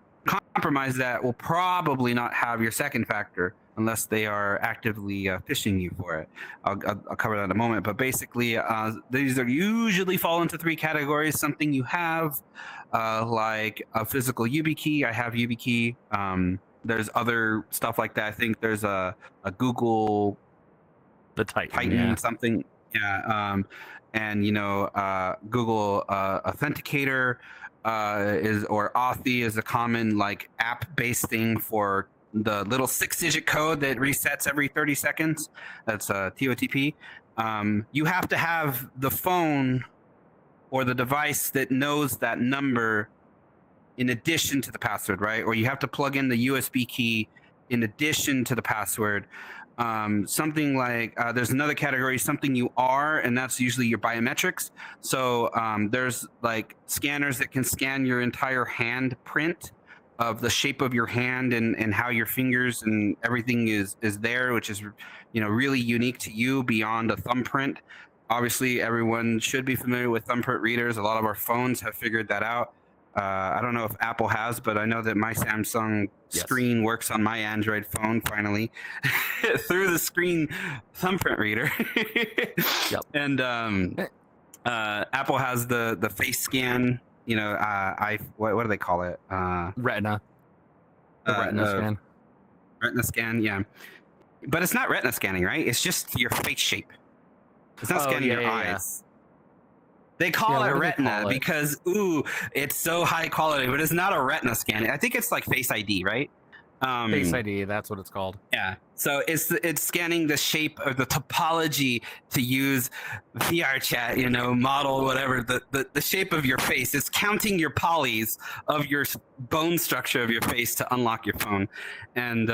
compromised that will probably not have your second factor unless they are actively phishing you for it. I'll cover that in a moment. But basically, these are usually fall into three categories. Something you have, like a physical YubiKey. I have YubiKey. There's other stuff like that. I think there's a Google Titan something. Yeah. And Google Authenticator or Authy is a common like app-based thing for the little 6-digit code that resets every 30 seconds. That's TOTP. You have to have the phone or the device that knows that number in addition to the password, right? Or you have to plug in the USB key in addition to the password. Something like there's another category, something you are, and that's usually your biometrics. So there's like scanners that can scan your entire hand print of the shape of your hand and how your fingers and everything is there, which is really unique to you beyond a thumbprint. Obviously, everyone should be familiar with thumbprint readers. A lot of our phones have figured that out. I don't know if Apple has, but I know that my Samsung screen works on my Android phone finally through the screen thumbprint reader. Yep. And Apple has the face scan. What do they call it? Retina. The retina scan. Retina scan, yeah. But it's not retina scanning, right? It's just your face shape. It's not scanning your eyes. They call it retina because, it's so high quality, but it's not a retina scan. I think it's like Face ID, right? Face ID, that's what it's called. Yeah. So it's scanning the shape or the topology, to use VR chat, model, whatever, the shape of your face. It's counting your polys of your bone structure of your face to unlock your phone. And,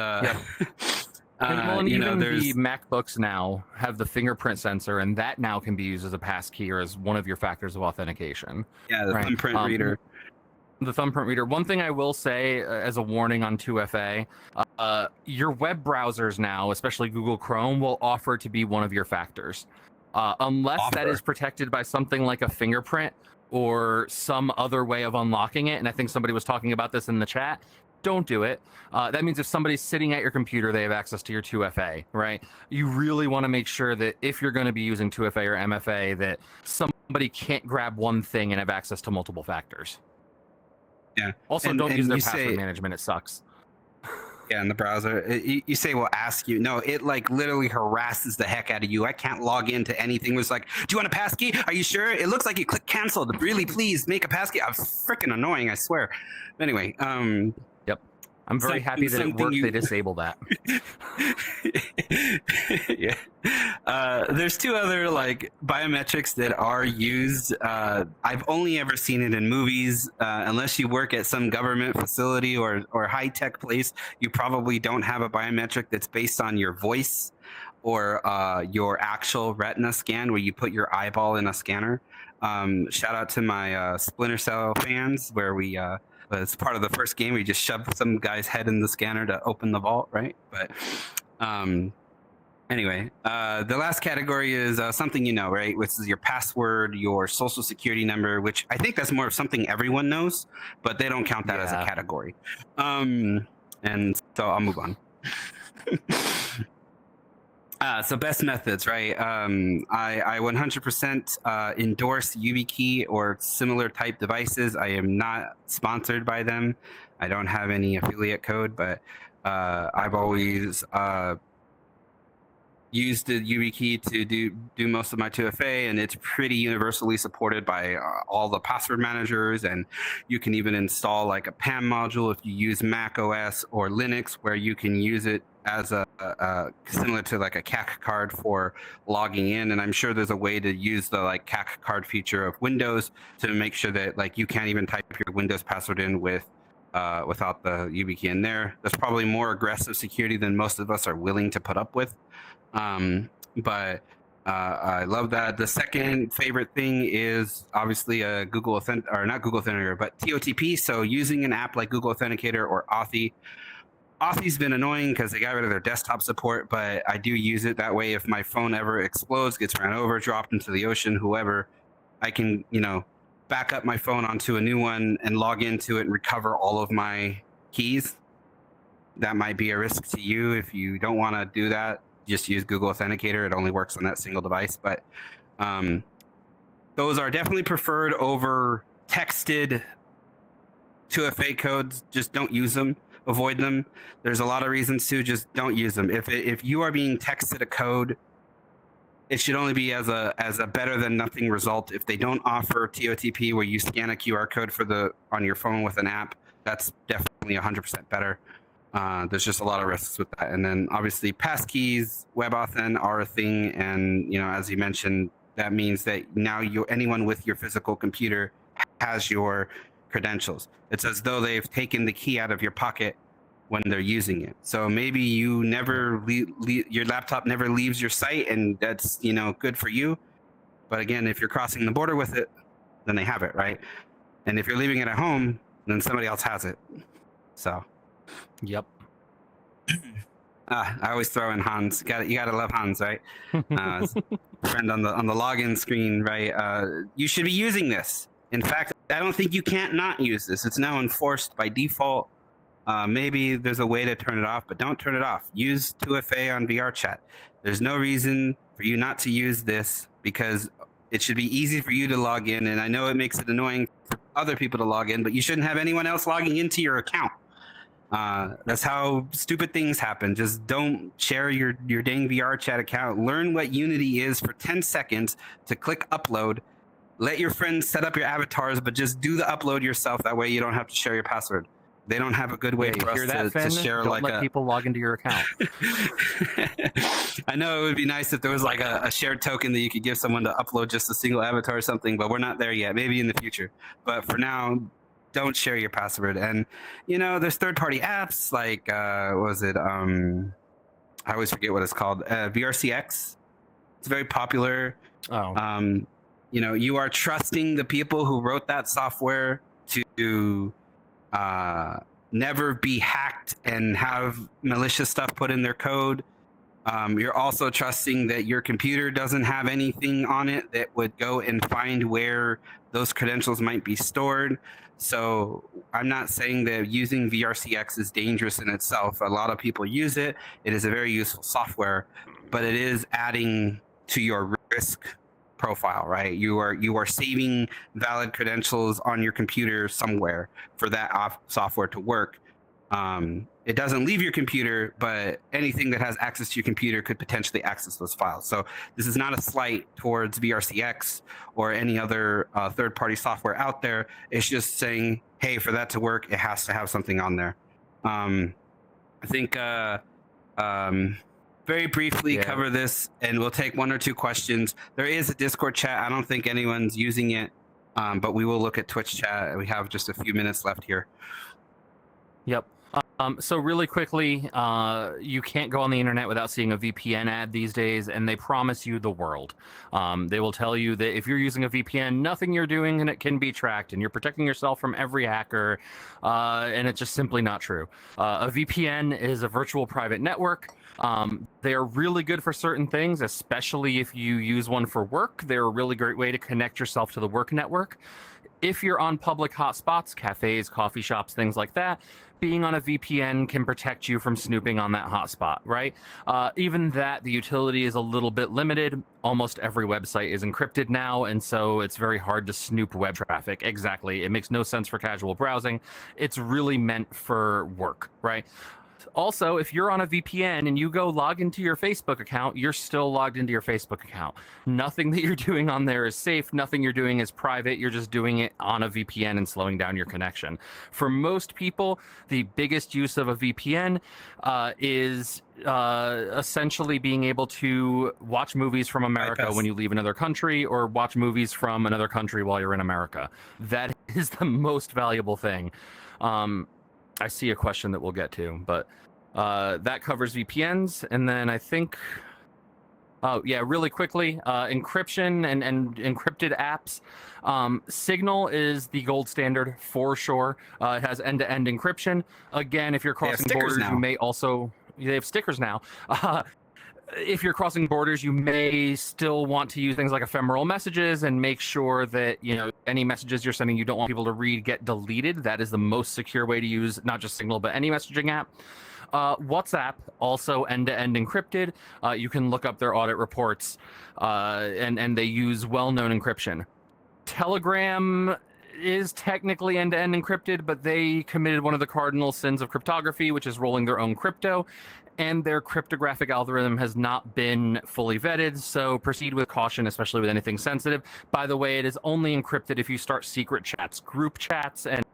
even the MacBooks now have the fingerprint sensor, and that now can be used as a passkey or as one of your factors of authentication. Yeah, the thumbprint reader. The thumbprint reader. One thing I will say as a warning on 2FA, your web browsers now, especially Google Chrome, will offer to be one of your factors. Unless that is protected by something like a fingerprint or some other way of unlocking it. And I think somebody was talking about this in the chat. Don't do it. That means if somebody's sitting at your computer, they have access to your 2FA, right? You really want to make sure that if you're going to be using 2FA or MFA, that somebody can't grab one thing and have access to multiple factors. Yeah. Also, don't use their password management. It sucks. Yeah, in the browser. You say, we'll ask you. No, it like literally harasses the heck out of you. I can't log into anything. It was like, do you want a passkey? Are you sure? It looks like you click cancel. Really, please make a passkey. I'm freaking annoying, I swear. But anyway, Yep. I'm very happy that it worked. They disabled that. Yeah. There's two other like biometrics that are used. I've only ever seen it in movies. Unless you work at some government facility or high-tech place, you probably don't have a biometric that's based on your voice. or your actual retina scan, where you put your eyeball in a scanner. Shout out to my Splinter Cell fans, where we as part of the first game, we just shoved some guy's head in the scanner to open the vault, right? But anyway, the last category is something you know, right? Which is your password, your social security number, which I think that's more of something everyone knows, but they don't count that as a category. And so I'll move on. So best methods, right? I 100% endorse YubiKey or similar type devices. I am not sponsored by them. I don't have any affiliate code, but I've always used the YubiKey to do most of my 2FA, and it's pretty universally supported by all the password managers. And you can even install like a PAM module if you use Mac OS or Linux, where you can use it as a similar to like a CAC card for logging in. And I'm sure there's a way to use the like CAC card feature of Windows to make sure that like you can't even type your Windows password in with without the YubiKey in there. That's probably more aggressive security than most of us are willing to put up with. But I love that. The second favorite thing is obviously a Google or not Google Authenticator, but TOTP. So using an app like Google Authenticator or Authy. Authy's been annoying because they got rid of their desktop support, but I do use it that way. If my phone ever explodes, gets ran over, dropped into the ocean, whoever, I can, back up my phone onto a new one and log into it and recover all of my keys. That might be a risk to you. If you don't want to do that, just use Google Authenticator. It only works on that single device. But those are definitely preferred over texted 2FA codes. Just don't use them. Avoid them. There's a lot of reasons to. Just don't use them. If you are being texted a code, it should only be as a better than nothing result. If they don't offer TOTP where you scan a QR code on your phone with an app, that's definitely 100% better. There's just a lot of risks with that. And then obviously passkeys, WebAuthn are a thing. And as you mentioned, that means that now anyone with your physical computer has your credentials. It's as though they've taken the key out of your pocket when they're using it. So maybe you never your laptop never leaves your site, and that's good for you. But again, if you're crossing the border with it, then they have it, right? And if you're leaving it at home, then somebody else has it. So, yep. I always throw in Hans. You gotta love Hans, right? Friend on the login screen, right? You should be using this. In fact, I don't think you can't not use this. It's now enforced by default. Maybe there's a way to turn it off, but don't turn it off. Use 2FA on VR chat. There's no reason for you not to use this, because it should be easy for you to log in. And I know it makes it annoying for other people to log in, but you shouldn't have anyone else logging into your account. That's how stupid things happen. Just don't share your dang VR chat account. Learn what Unity is for 10 seconds to click upload. Let your friends set up your avatars, but just do the upload yourself. That way you don't have to share your password. They don't have a good way for us to share don't let people log into your account. I know it would be nice if there was like a shared token that you could give someone to upload just a single avatar or something, but we're not there yet. Maybe in the future. But for now, don't share your password. And there's third-party apps like what was it? I always forget what it's called. VRCX. It's very popular. Oh. You are trusting the people who wrote that software to never be hacked and have malicious stuff put in their code. You're also trusting that your computer doesn't have anything on it that would go and find where those credentials might be stored. So I'm not saying that using VRCX is dangerous in itself. A lot of people use it. It is a very useful software, but it is adding to your risk profile, right? You are saving valid credentials on your computer somewhere for that software to work. It doesn't leave your computer, but anything that has access to your computer could potentially access those files. So this is not a slight towards VRCX or any other third-party software out there. It's just saying, hey, for that to work, it has to have something on there. I think very briefly cover this, and we'll take one or two questions. There is a Discord chat. I don't think anyone's using it, but we will look at Twitch chat. We have just a few minutes left here. Yep. So really quickly, you can't go on the internet without seeing a VPN ad these days, and they promise you the world. They will tell you that if you're using a VPN, nothing you're doing and it can be tracked, and you're protecting yourself from every hacker, and it's just simply not true. A VPN is a virtual private network. They are really good for certain things, especially if you use one for work. They're a really great way to connect yourself to the work network. If you're on public hotspots, cafes, coffee shops, things like that, being on a VPN can protect you from snooping on that hotspot, right? Even that, the utility is a little bit limited. Almost every website is encrypted now, and so it's very hard to snoop web traffic. Exactly. It makes no sense for casual browsing. It's really meant for work, right? Also, if you're on a VPN and you go log into your Facebook account, you're still logged into your Facebook account. Nothing that you're doing on there is safe. Nothing you're doing is private. You're just doing it on a VPN and slowing down your connection. For most people, the biggest use of a VPN is essentially being able to watch movies from America when you leave another country, or watch movies from another country while you're in America. That is the most valuable thing. I see a question that we'll get to, but that covers VPNs. And then I think, oh yeah, really quickly, encryption and encrypted apps. Signal is the gold standard for sure. It has end-to-end encryption. Again, if you're crossing borders, you may also, they have stickers now. If you're crossing borders, you may still want to use things like ephemeral messages and make sure that, you know, any messages you're sending you don't want people to read get deleted. That is the most secure way to use not just Signal, but any messaging app. WhatsApp, also end-to-end encrypted. You can look up their audit reports, and they use well-known encryption. Telegram is technically end-to-end encrypted, but they committed one of the cardinal sins of cryptography, which is rolling their own crypto. And their cryptographic algorithm has not been fully vetted, so proceed with caution, especially with anything sensitive. By the way, it is only encrypted if you start secret chats. Group chats and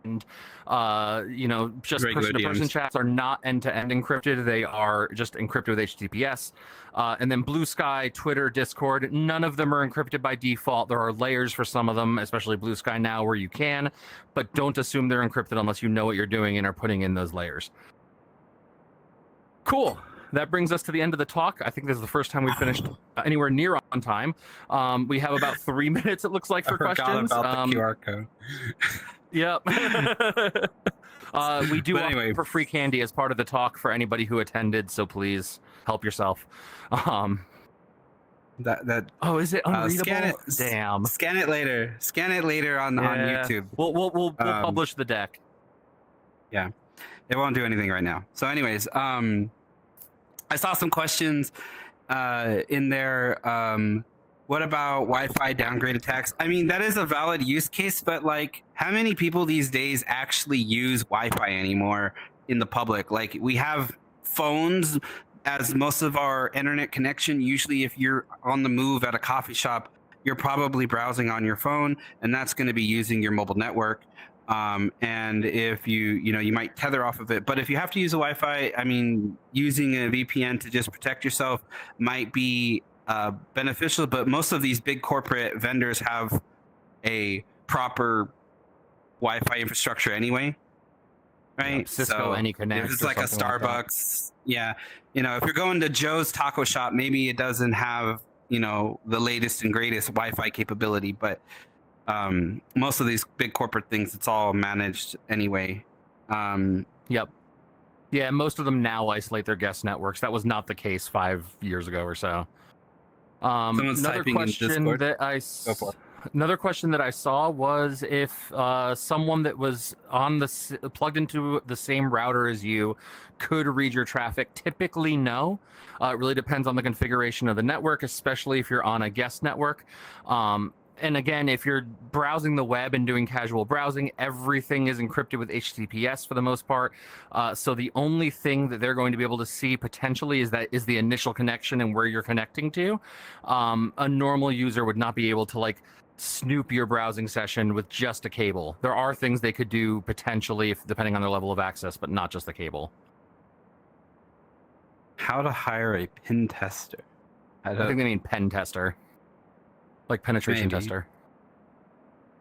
just person-to-person chats are not end-to-end encrypted. They are just encrypted with HTTPS. And then Blue Sky, Twitter, Discord, none of them are encrypted by default. There are layers for some of them, especially Blue Sky now, where you can, but don't assume they're encrypted unless you know what you're doing and are putting in those layers. Cool. That brings us to the end of the talk. I think this is the first time we've finished anywhere near on time. We have about 3 minutes, it looks like, for questions. About the QR code. Yep. We do offer for free candy as part of the talk for anybody who attended, so please help yourself. Oh, is it unreadable? Scan it. Damn. Scan it later. Scan it later on YouTube. We'll publish the deck. Yeah. It won't do anything right now. So anyways, I saw some questions in there. What about Wi-Fi downgrade attacks? I mean, that is a valid use case, but like, how many people these days actually use Wi-Fi anymore in the public? Like, we have phones as most of our internet connection. Usually if you're on the move at a coffee shop, you're probably browsing on your phone, and that's going to be using your mobile network. And if you might tether off of it, but if you have to use a Wi-Fi, I mean, using a VPN to just protect yourself might be beneficial, but most of these big corporate vendors have a proper Wi-Fi infrastructure anyway, right? Yeah, Cisco, so AnyConnect, if it's like a Starbucks, if you're going to Joe's Taco Shop, maybe it doesn't have, the latest and greatest Wi-Fi capability, but most of these big corporate things, it's all managed anyway. Yep. Yeah, most of them now isolate their guest networks. That was not the case 5 years ago or so. Another question that I saw was if someone that was plugged into the same router as you could read your traffic. Typically, no. It really depends on the configuration of the network, especially if you're on a guest network. And again, if you're browsing the web and doing casual browsing, everything is encrypted with HTTPS for the most part. So the only thing that they're going to be able to see potentially is the initial connection and where you're connecting to. A normal user would not be able to snoop your browsing session with just a cable. There are things they could do potentially, depending on their level of access, but not just the cable. How to hire a pen tester? I think they mean pen tester. Like penetration tester.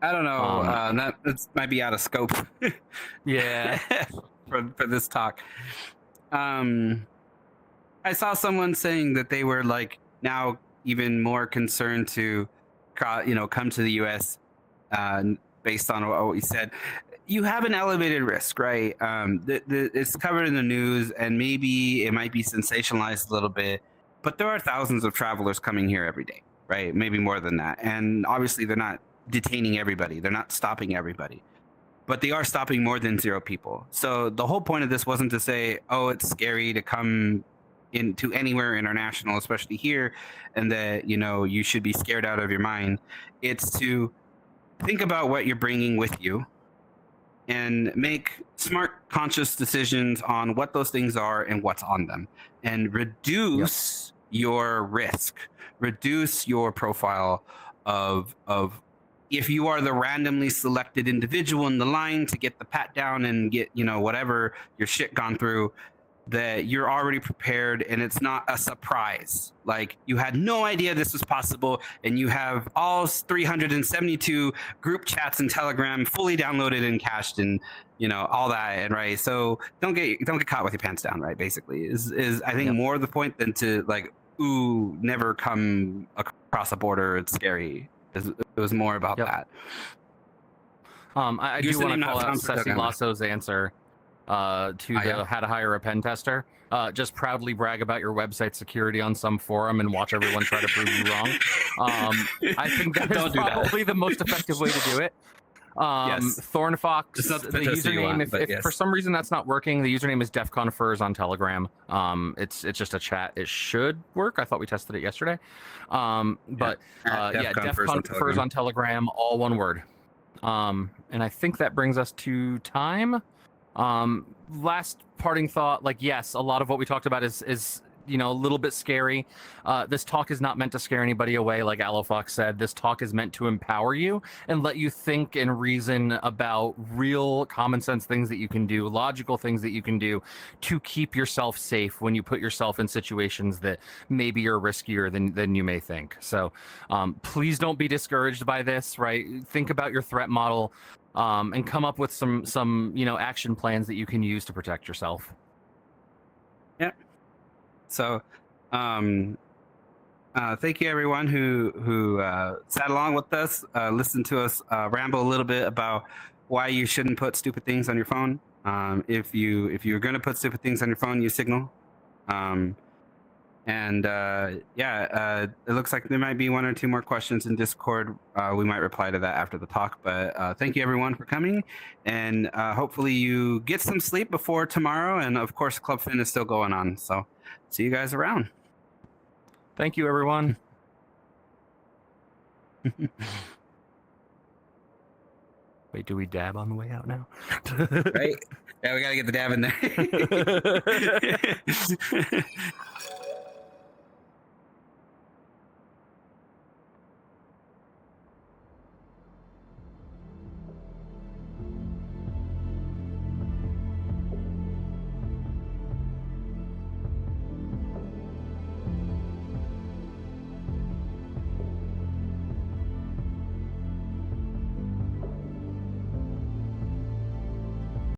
I don't know. That might be out of scope. Yeah. for this talk. I saw someone saying that they were like now even more concerned to, come to the U.S. Based on what we said. You have an elevated risk, right? It's covered in the news, and maybe it might be sensationalized a little bit, but there are thousands of travelers coming here every day, right? Maybe more than that. And obviously, they're not detaining everybody, they're not stopping everybody, but they are stopping more than 0 people. So the whole point of this wasn't to say, oh, it's scary to come into anywhere international, especially here, and that, you should be scared out of your mind. It's to think about what you're bringing with you and make smart, conscious decisions on what those things are and what's on them, and reduce your risk, reduce your profile of if you are the randomly selected individual in the line to get the pat down and get, whatever your shit gone through, that you're already prepared and it's not a surprise. Like, you had no idea this was possible, and you have all 372 group chats and Telegram fully downloaded and cached, and all that, and right. So don't get caught with your pants down, right? Basically, is I think more the point than to like, ooh, never come across a border, it's scary. It was more about that. I do want to call out Ceci Lasso's answer to the how to hire a pen tester. Just proudly brag about your website security on some forum and watch everyone try to prove you wrong. I think that is probably the most effective way to do it. Thornfox, the username, if for some reason that's not working, the username is DefConFurs on Telegram. It's just a chat. It should work. I thought we tested it yesterday. DefConFurs on Telegram, all one word. And I think that brings us to time. Last parting thought, yes, a lot of what we talked about is a little bit scary. This talk is not meant to scare anybody away, like Alofox said. This talk is meant to empower you and let you think and reason about real common sense things that you can do, logical things that you can do to keep yourself safe when you put yourself in situations that maybe are riskier than you may think. So please don't be discouraged by this, right? Think about your threat model and come up with some action plans that you can use to protect yourself. Yeah. So, thank you everyone who sat along with us, listened to us ramble a little bit about why you shouldn't put stupid things on your phone. If you're going to put stupid things on your phone, use Signal. It looks like there might be 1 or 2 more questions in Discord. We might reply to that after the talk, but thank you everyone for coming, and hopefully you get some sleep before tomorrow, and of course Club Fin is still going on, so see you guys around. Thank you everyone. Wait, do we dab on the way out now? Right? Yeah, we gotta get the dab in there.